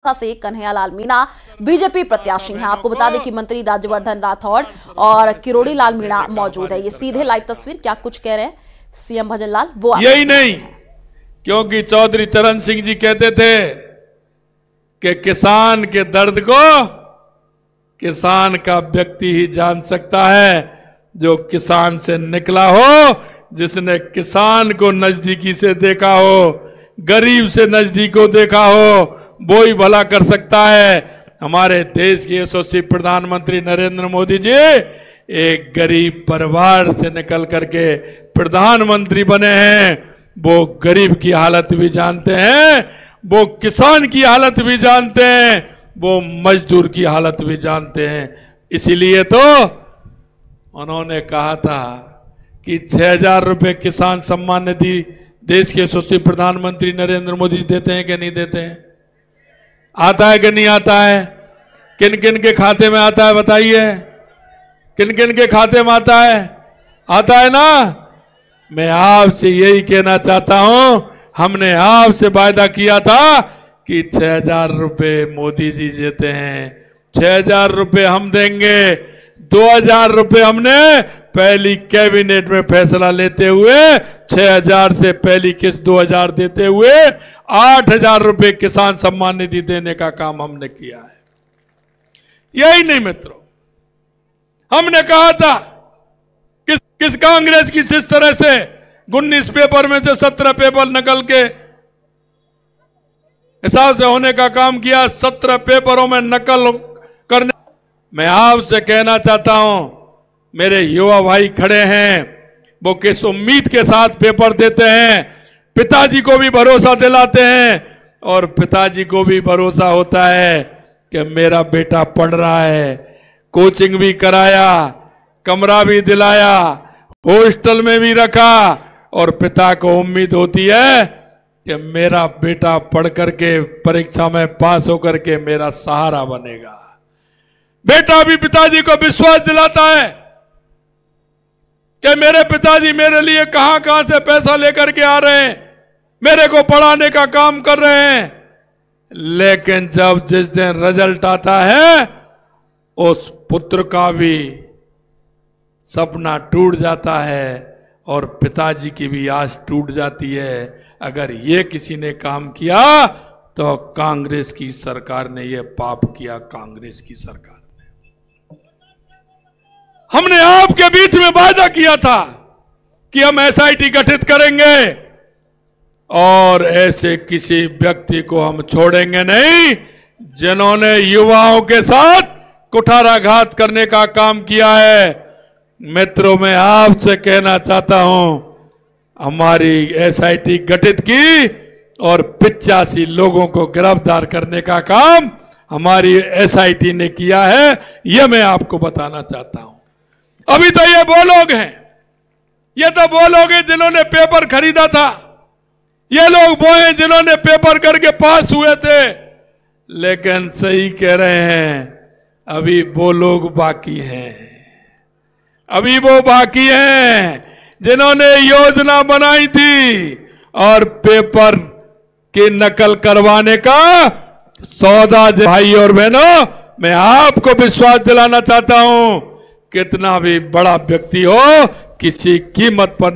से कन्हैयालाल मीणा बीजेपी प्रत्याशी हैं। आपको बता दें कि मंत्री राज्यवर्धन राठौड़ और किरोड़ी लाल मीणा मौजूद है। ये सीधे लाइव तस्वीर, क्या कुछ कह रहे हैं सीएम भजनलाल वो यही नहीं, क्योंकि चौधरी चरण सिंह जी कहते थे कि किसान के दर्द को किसान का व्यक्ति ही जान सकता है, जो किसान से निकला हो, जिसने किसान को नजदीकी से देखा हो, गरीब से नजदीक को देखा हो, वो ही भला कर सकता है। हमारे देश के यशस्वी प्रधानमंत्री नरेंद्र मोदी जी एक गरीब परिवार से निकल करके प्रधानमंत्री बने हैं। वो गरीब की हालत भी जानते हैं, वो किसान की हालत भी जानते हैं, वो मजदूर की हालत भी जानते हैं। इसीलिए तो उन्होंने कहा था कि 6,000 रुपए किसान सम्मान निधि देश के यशस्वी प्रधानमंत्री नरेंद्र मोदी देते हैं कि नहीं देते हैं? आता है कि नहीं आता है? किन किन के खाते में आता है बताइए? किन किन के खाते में आता है? आता है ना? मैं आपसे यही कहना चाहता हूं, हमने आपसे वायदा किया था कि 6,000 रुपए मोदी जी देते हैं, 6,000 रुपए हम देंगे। 2,000 रुपए हमने पहली कैबिनेट में फैसला लेते हुए 6,000 से पहली किस्त 2,000 देते हुए 8,000 रुपए किसान सम्मान निधि देने का काम हमने किया है। यही नहीं मित्रों, हमने कहा था किस कांग्रेस की जिस तरह से 19 पेपर में से 17 पेपर नकल के हिसाब से होने का काम किया, 17 पेपरों में नकल करने। मैं आपसे कहना चाहता हूं, मेरे युवा भाई खड़े हैं, वो किस उम्मीद के साथ पेपर देते हैं, पिताजी को भी भरोसा दिलाते हैं और पिताजी को भी भरोसा होता है कि मेरा बेटा पढ़ रहा है। कोचिंग भी कराया, कमरा भी दिलाया, हॉस्टल में भी रखा, और पिता को उम्मीद होती है कि मेरा बेटा पढ़ करके परीक्षा में पास होकर के मेरा सहारा बनेगा। बेटा भी पिताजी को विश्वास दिलाता है कि मेरे पिताजी मेरे लिए कहां कहां से पैसा लेकर के आ रहे हैं, मेरे को पढ़ाने का काम कर रहे हैं। लेकिन जब जिस दिन रिजल्ट आता है, उस पुत्र का भी सपना टूट जाता है और पिताजी की भी आस टूट जाती है। अगर ये किसी ने काम किया तो कांग्रेस की सरकार ने ये पाप किया, कांग्रेस की सरकार। हमने आपके बीच में वादा किया था कि हम एसआईटी गठित करेंगे और ऐसे किसी व्यक्ति को हम छोड़ेंगे नहीं जिन्होंने युवाओं के साथ कुठाराघात करने का काम किया है। मित्रों, मैं आपसे कहना चाहता हूं, हमारी एसआईटी गठित की और 85 लोगों को गिरफ्तार करने का काम हमारी एसआईटी ने किया है। यह मैं आपको बताना चाहता हूं। अभी तो ये वो लोग हैं, ये तो वो लोग हैं जिन्होंने पेपर खरीदा था, ये लोग वो हैं जिन्होंने पेपर करके पास हुए थे। लेकिन सही कह रहे हैं, अभी वो लोग बाकी हैं, अभी वो बाकी हैं जिन्होंने योजना बनाई थी और पेपर की नकल करवाने का सौदा। भाई और बहनों, मैं आपको विश्वास दिलाना चाहता हूं, कितना भी बड़ा व्यक्ति हो, किसी कीमत पर